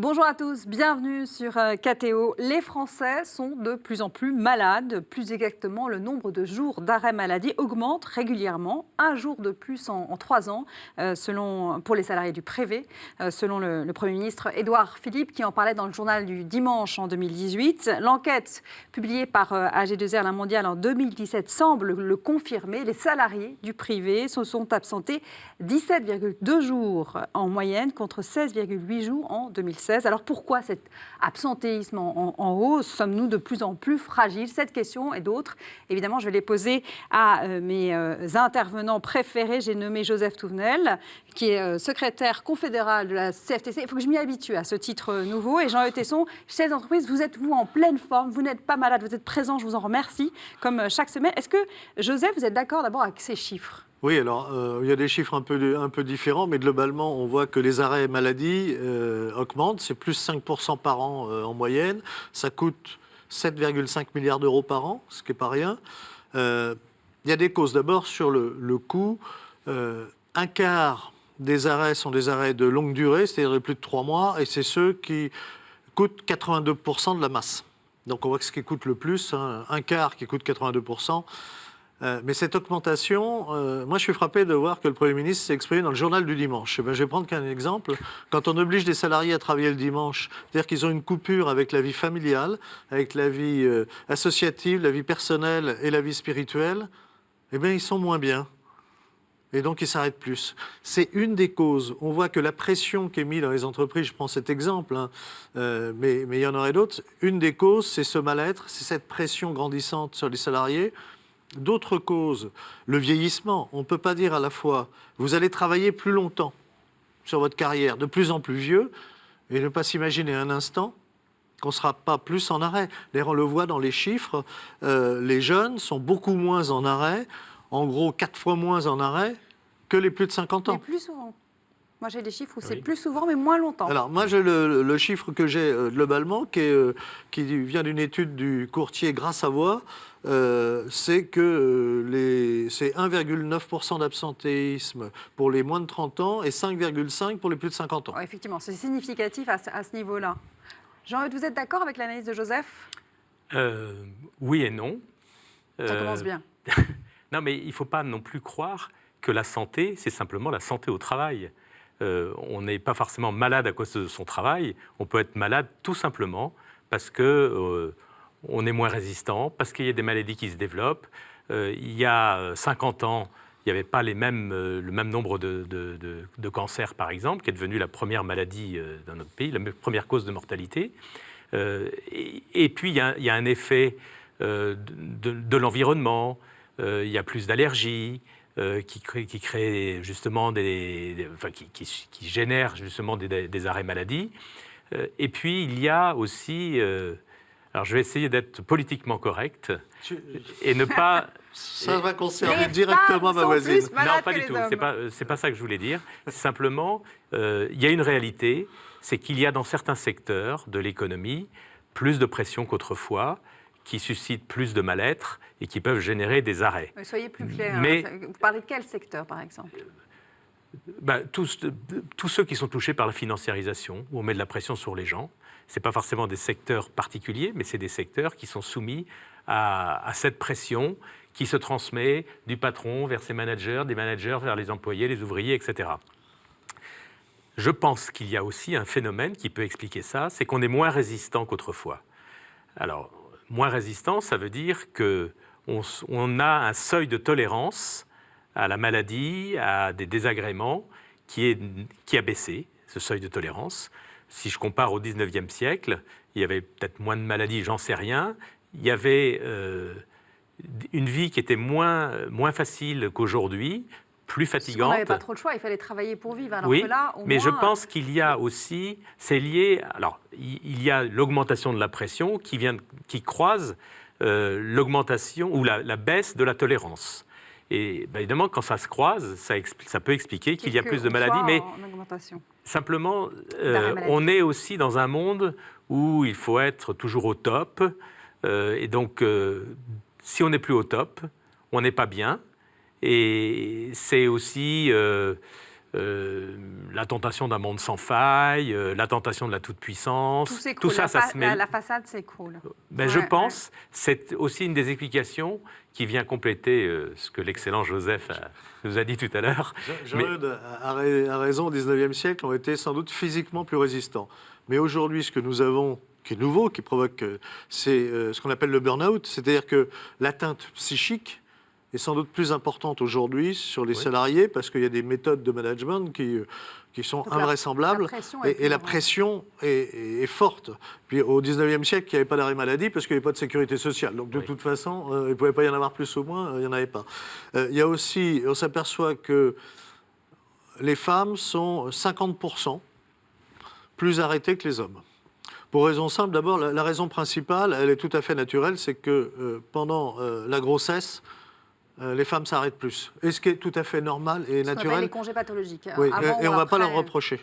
Bonjour à tous, bienvenue sur KTO. Les Français sont de plus en plus malades. Plus exactement, le nombre de jours d'arrêt maladie augmente régulièrement. Un jour de plus en 3 ans, pour les salariés du privé, selon le Premier ministre Édouard Philippe, qui en parlait dans le journal du dimanche en 2018. L'enquête publiée par AG2R La Mondiale en 2017 semble le confirmer. Les salariés du privé se sont absentés 17,2 jours en moyenne contre 16,8 jours en 2016. Alors pourquoi cet absentéisme en hausse? Sommes-nous de plus en plus fragiles? Cette question et d'autres, évidemment, je vais les poser à mes intervenants préférés. J'ai nommé Joseph Touvenel, qui est secrétaire confédéral de la CFTC. Il faut que je m'y habitue à ce titre nouveau. Et Jean-Eudes Tesson, chef d'entreprise, vous êtes, vous, en pleine forme. Vous n'êtes pas malade, vous êtes présent. Je vous en remercie, comme chaque semaine. Est-ce que, Joseph, vous êtes d'accord d'abord avec ces chiffres? Oui, alors il y a des chiffres un peu différents, mais globalement, on voit que les arrêts maladie augmentent. C'est plus 5% par an en moyenne. Ça coûte 7,5 milliards d'euros par an, ce qui n'est pas rien. Il y a des causes. D'abord, sur le coût, un quart des arrêts sont des arrêts de longue durée, c'est-à-dire de plus de 3 mois, et c'est ceux qui coûtent 82% de la masse. Donc on voit que ce qui coûte le plus, hein, un quart qui coûte 82%. Mais cette augmentation, moi je suis frappé de voir que le Premier ministre s'est exprimé dans le journal du dimanche. Je vais prendre qu'un exemple. Quand on oblige des salariés à travailler le dimanche, c'est-à-dire qu'ils ont une coupure avec la vie familiale, avec la vie associative, la vie personnelle et la vie spirituelle, eh bien ils sont moins bien. Et donc ils s'arrêtent plus. C'est une des causes. On voit que la pression qui est mise dans les entreprises, je prends cet exemple, hein, mais il y en aurait d'autres, une des causes, c'est ce mal-être, c'est cette pression grandissante sur les salariés. D'autres causes, le vieillissement. On ne peut pas dire à la fois, vous allez travailler plus longtemps sur votre carrière, de plus en plus vieux, et ne pas s'imaginer un instant qu'on ne sera pas plus en arrêt. D'ailleurs, on le voit dans les chiffres, les jeunes sont beaucoup moins en arrêt, en gros 4 fois moins en arrêt que les plus de 50 ans. Mais plus souvent. Moi, j'ai des chiffres où c'est plus souvent, mais moins longtemps. Alors, moi, j'ai le chiffre que j'ai globalement, qui vient d'une étude du courtier Gras-Savoie, c'est que c'est 1,9% d'absentéisme pour les moins de 30 ans et 5,5% pour les plus de 50 ans. Oh, effectivement, c'est significatif à ce niveau-là. Jean-Eudes, vous êtes d'accord avec l'analyse de Joseph? Oui et non. Ça commence bien. Non, mais il ne faut pas non plus croire que la santé, c'est simplement la santé au travail. On n'est pas forcément malade à cause de son travail. On peut être malade tout simplement parce que on est moins résistant, parce qu'il y a des maladies qui se développent. Il y a 50 ans, il n'y avait pas le même nombre de cancers, par exemple, qui est devenu la première maladie dans notre pays, la première cause de mortalité. Et puis, il y a un effet de l'environnement, il y a plus d'allergies, qui crée justement qui génère justement des arrêts maladie. Et puis, il y a aussi... alors, je vais essayer d'être politiquement correct et ne pas... Ça va concerner directement ma voisine. Non, pas du tout. C'est pas ça que je voulais dire. Simplement, il y a une réalité, c'est qu'il y a dans certains secteurs de l'économie plus de pression qu'autrefois, qui suscitent plus de mal-être et qui peuvent générer des arrêts. Mais soyez plus clair. Mais, vous parlez de quel secteur, par exemple? Tous ceux qui sont touchés par la financiarisation, où on met de la pression sur les gens. Ce n'est pas forcément des secteurs particuliers, mais c'est des secteurs qui sont soumis à cette pression qui se transmet du patron vers ses managers, des managers vers les employés, les ouvriers, etc. Je pense qu'il y a aussi un phénomène qui peut expliquer ça, c'est qu'on est moins résistant qu'autrefois. Alors, moins résistant, ça veut dire qu'on a un seuil de tolérance à la maladie, à des désagréments, qui a baissé, ce seuil de tolérance. Si je compare au 19e siècle, il y avait peut-être moins de maladies, j'en sais rien. Il y avait une vie qui était moins facile qu'aujourd'hui, plus fatigante. On n'avait pas trop le choix, il fallait travailler pour vivre. Alors oui, que là, mais je pense qu'il y a aussi, c'est lié, alors il y a l'augmentation de la pression qui croise l'augmentation ou la baisse de la tolérance. Et évidemment, quand ça se croise, ça peut expliquer qu'il y a plus de maladies, mais simplement, on est aussi dans un monde où il faut être toujours au top. Et donc, si on n'est plus au top, on n'est pas bien. Et c'est aussi la tentation d'un monde sans faille, la tentation de la toute-puissance, tout ça, ça se mêle. La façade s'écroule. Je pense, c'est aussi une des explications qui vient compléter ce que l'excellent Joseph nous a dit tout à l'heure. Jean-Eudes a raison, au XIXe siècle, ont été sans doute physiquement plus résistants. Mais aujourd'hui, ce que nous avons, qui est nouveau, qui provoque, c'est ce qu'on appelle le burn-out, c'est-à-dire que l'atteinte psychique est sans doute plus importante aujourd'hui sur les salariés, parce qu'il y a des méthodes de management qui sont invraisemblables, et la pression est forte. Puis au XIXe siècle, il n'y avait pas d'arrêt maladie parce qu'il n'y avait pas de sécurité sociale. Donc de toute façon, il ne pouvait pas y en avoir plus ou moins, il n'y en avait pas. Il y a aussi, on s'aperçoit que les femmes sont 50% plus arrêtées que les hommes. Pour raison simple, d'abord, la raison principale, elle est tout à fait naturelle, c'est que pendant la grossesse, les femmes s'arrêtent plus. Et ce qui est tout à fait normal et naturel. Ce qu'on appelle les congés pathologiques. Oui, et on ne va pas leur reprocher.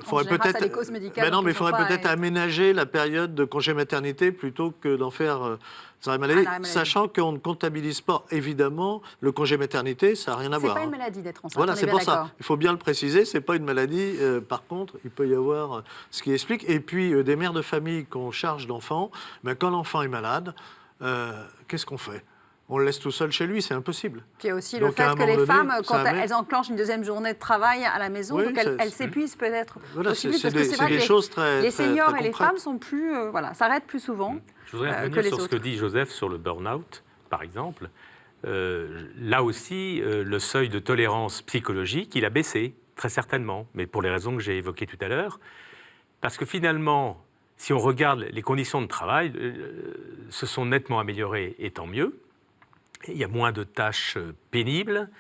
Faudrait peut-être. Les causes médicales. Non, mais il faudrait peut-être aménager la période de congé maternité plutôt que d'en faire des arrêts maladie, sachant qu'on ne comptabilise pas évidemment le congé maternité, ça n'a rien à voir. C'est pas une maladie d'être enceinte. Voilà, c'est pour ça. Il faut bien le préciser, c'est pas une maladie. Par contre, il peut y avoir ce qui explique. Et puis des mères de famille qu'on charge d'enfants, mais quand l'enfant est malade, qu'est-ce qu'on fait? On le laisse tout seul chez lui, c'est impossible. Puis il y a aussi le fait que les femmes, quand elles enclenchent une deuxième journée de travail à la maison, donc elles s'épuisent peut-être. Voilà, c'est des choses très les seniors très et les femmes sont plus, s'arrêtent plus souvent. Je voudrais revenir sur ce que dit Joseph sur le burn-out, par exemple. Là aussi, le seuil de tolérance psychologique, il a baissé, très certainement, mais pour les raisons que j'ai évoquées tout à l'heure. Parce que finalement, si on regarde les conditions de travail, se sont nettement améliorées, et tant mieux. Il y a moins de tâches pénibles,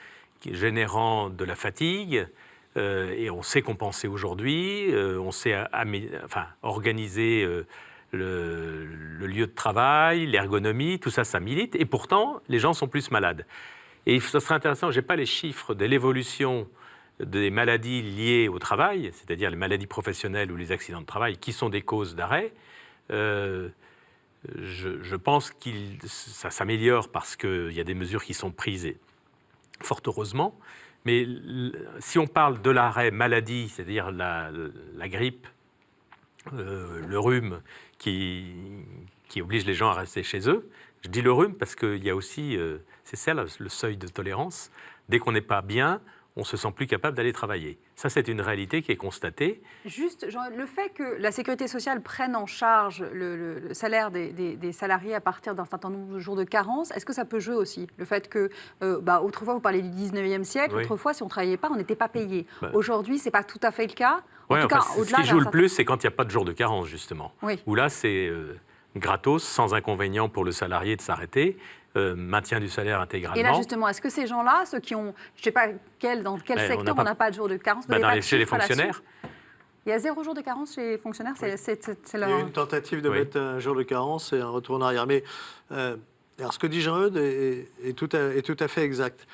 générant de la fatigue, et on sait compenser aujourd'hui, on sait organiser le lieu de travail, l'ergonomie, tout ça, ça milite, et pourtant, les gens sont plus malades. Et ce serait intéressant, je n'ai pas les chiffres de l'évolution des maladies liées au travail, c'est-à-dire les maladies professionnelles ou les accidents de travail, qui sont des causes d'arrêt. Je pense que ça s'améliore parce qu'il y a des mesures qui sont prises, et fort heureusement. Mais si on parle de l'arrêt maladie, c'est-à-dire la grippe, le rhume qui oblige les gens à rester chez eux, je dis le rhume parce qu'il y a aussi, c'est ça le seuil de tolérance, dès qu'on n'est pas bien, on ne se sent plus capable d'aller travailler. Ça, c'est une réalité qui est constatée. Juste, Jean, le fait que la sécurité sociale prenne en charge le salaire des salariés à partir d'un certain nombre de jours de carence, est-ce que ça peut jouer aussi? Le fait que, autrefois, vous parlez du 19e siècle, autrefois, si on ne travaillait pas, on n'était pas payé. Aujourd'hui, ce n'est pas tout à fait le cas. Ce qui joue le plus, c'est quand il n'y a pas de jour de carence, justement. Oui. Où là, c'est gratos, sans inconvénient pour le salarié de s'arrêter. Maintien du salaire intégralement. Et là, justement, est-ce que ces gens-là, ceux qui ont, je ne sais pas dans quel secteur on n'a pas de jour de carence, chez les fonctionnaires. Il y a 0 jour de carence chez les fonctionnaires, Il y a eu une tentative de mettre un jour de carence et un retour en arrière. Mais alors, ce que dit Jean-Eudes est tout à fait exact.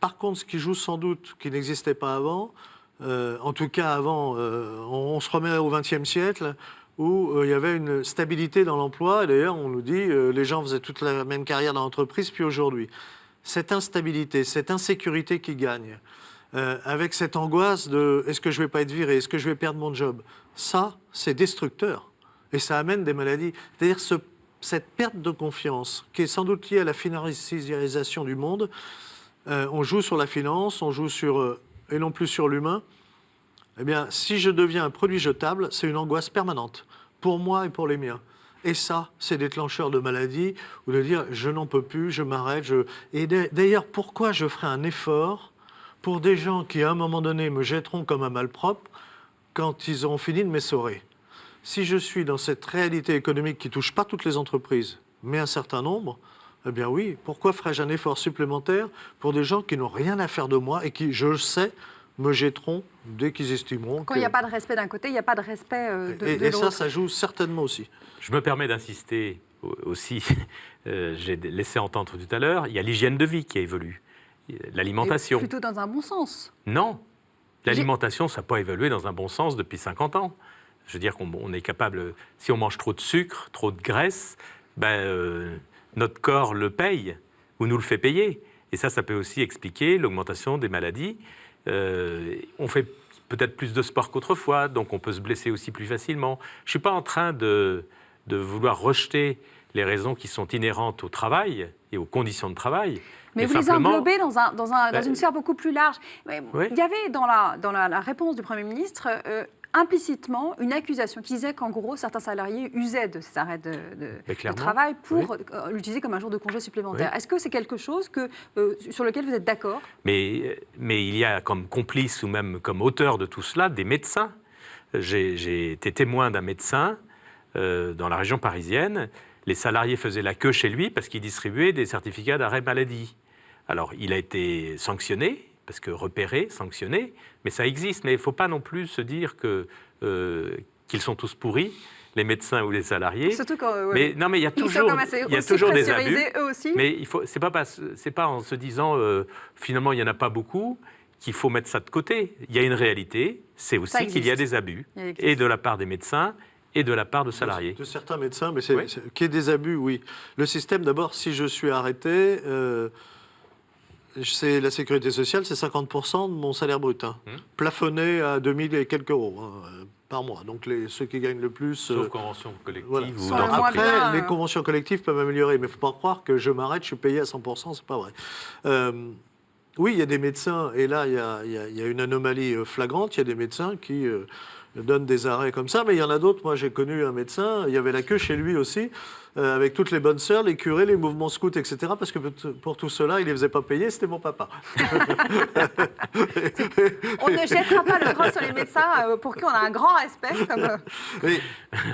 Par contre, ce qui joue sans doute, qui n'existait pas avant, en tout cas avant, on se remet au XXe siècle, où il y avait une stabilité dans l'emploi. Et d'ailleurs, on nous dit les gens faisaient toute la même carrière dans l'entreprise, puis aujourd'hui. Cette instabilité, cette insécurité qui gagne, avec cette angoisse de est-ce que je ne vais pas être viré, est-ce que je vais perdre mon job, ça, c'est destructeur. Et ça amène des maladies. C'est-à-dire cette perte de confiance, qui est sans doute liée à la financiarisation du monde. On joue sur la finance, on joue sur, et non plus sur l'humain. Eh bien, si je deviens un produit jetable, c'est une angoisse permanente, pour moi et pour les miens. Et ça, c'est déclencheur de maladies, ou de dire, je n'en peux plus, je m'arrête. Et d'ailleurs, pourquoi je ferai un effort pour des gens qui, à un moment donné, me jetteront comme un malpropre quand ils auront fini de m'essorer? Si je suis dans cette réalité économique qui ne touche pas toutes les entreprises, mais un certain nombre, eh bien oui, pourquoi ferais-je un effort supplémentaire pour des gens qui n'ont rien à faire de moi et qui, je le sais, me jetteront dès qu'ils estimeront Quand il n'y a pas de respect d'un côté, il n'y a pas de respect de l'autre. Et ça joue certainement aussi. Je me permets d'insister aussi, j'ai laissé entendre tout à l'heure, il y a l'hygiène de vie qui évolue, l'alimentation. Plutôt dans un bon sens. Non, l'alimentation, ça n'a pas évolué dans un bon sens depuis 50 ans. Je veux dire qu'on est capable, si on mange trop de sucre, trop de graisse, notre corps le paye ou nous le fait payer. Et ça peut aussi expliquer l'augmentation des maladies. On fait peut-être plus de sport qu'autrefois, donc on peut se blesser aussi plus facilement. Je ne suis pas en train de vouloir rejeter les raisons qui sont inhérentes au travail et aux conditions de travail. Mais vous simplement, les englobez dans une sphère beaucoup plus large. Oui. Il y avait dans la réponse du Premier ministre implicitement une accusation qui disait qu'en gros, certains salariés usaient de ces arrêts de travail pour l'utiliser comme un jour de congé supplémentaire. Oui. Est-ce que c'est quelque chose sur lequel vous êtes d'accord ? Mais il y a comme complice ou même comme auteur de tout cela des médecins. J'ai été témoin d'un médecin dans la région parisienne. Les salariés faisaient la queue chez lui parce qu'il distribuait des certificats d'arrêt maladie. Alors, il a été sanctionné, parce que repéré, sanctionné, mais ça existe. Mais il ne faut pas non plus se dire qu'ils sont tous pourris, les médecins ou les salariés. Surtout quand, mais non, mais il y a toujours des abus. Eux aussi. Mais c'est pas en se disant finalement il n'y en a pas beaucoup qu'il faut mettre ça de côté. Il y a une réalité, c'est aussi qu'il y a des abus, et de la part des médecins et de la part de salariés. De certains médecins, mais qu'il y ait des abus, oui. Le système, d'abord, si je suis arrêté, c'est la sécurité sociale, c'est 50% de mon salaire brut, plafonné à 2000 et quelques euros par mois. Donc ceux qui gagnent le plus... Sauf convention collective. Voilà. Ou Après, les conventions collectives peuvent m'améliorer, mais il ne faut pas croire que je m'arrête, je suis payé à 100%, c'est pas vrai. Oui, il y a des médecins, et là, il y a une anomalie flagrante, il y a des médecins qui donnent des arrêts comme ça, mais il y en a d'autres. Moi, j'ai connu un médecin, il y avait la queue chez lui aussi, avec toutes les bonnes sœurs, les curés, les mouvements scouts, etc., parce que pour tout cela, il ne les faisait pas payer, c'était mon papa. On ne jettera pas le croix sur les médecins pour qui on a un grand respect. Mais,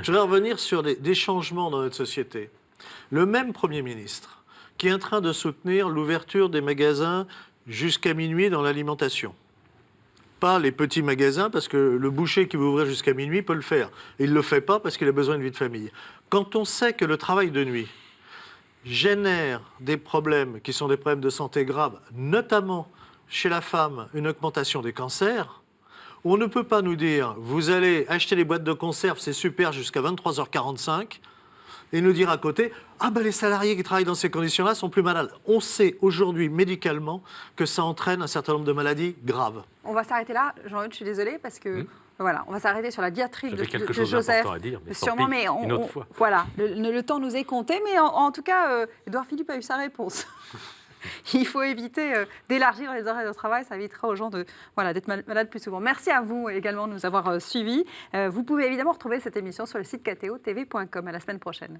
je vais revenir sur des changements dans notre société. Le même Premier ministre qui est en train de soutenir l'ouverture des magasins jusqu'à minuit dans l'alimentation. Pas les petits magasins, parce que le boucher qui veut ouvrir jusqu'à minuit peut le faire. Il ne le fait pas parce qu'il a besoin d'une vie de famille. Quand on sait que le travail de nuit génère des problèmes qui sont des problèmes de santé graves, notamment chez la femme, une augmentation des cancers, on ne peut pas nous dire « vous allez acheter les boîtes de conserve, c'est super jusqu'à 23h45 » et nous dire à côté « ah ben les salariés qui travaillent dans ces conditions-là sont plus malades ». On sait aujourd'hui médicalement que ça entraîne un certain nombre de maladies graves. On va s'arrêter là. Jean-Eudes, je suis désolée parce que voilà, on va s'arrêter sur la diatribe de Joseph. À dire, mais sûrement, mais une autre fois. Voilà, le temps nous est compté, mais en tout cas, Édouard Philippe a eu sa réponse. Il faut éviter d'élargir les horaires de travail, ça évitera aux gens d'être malades plus souvent. Merci à vous également de nous avoir suivis. Vous pouvez évidemment retrouver cette émission sur le site kto-tv.com. À la semaine prochaine.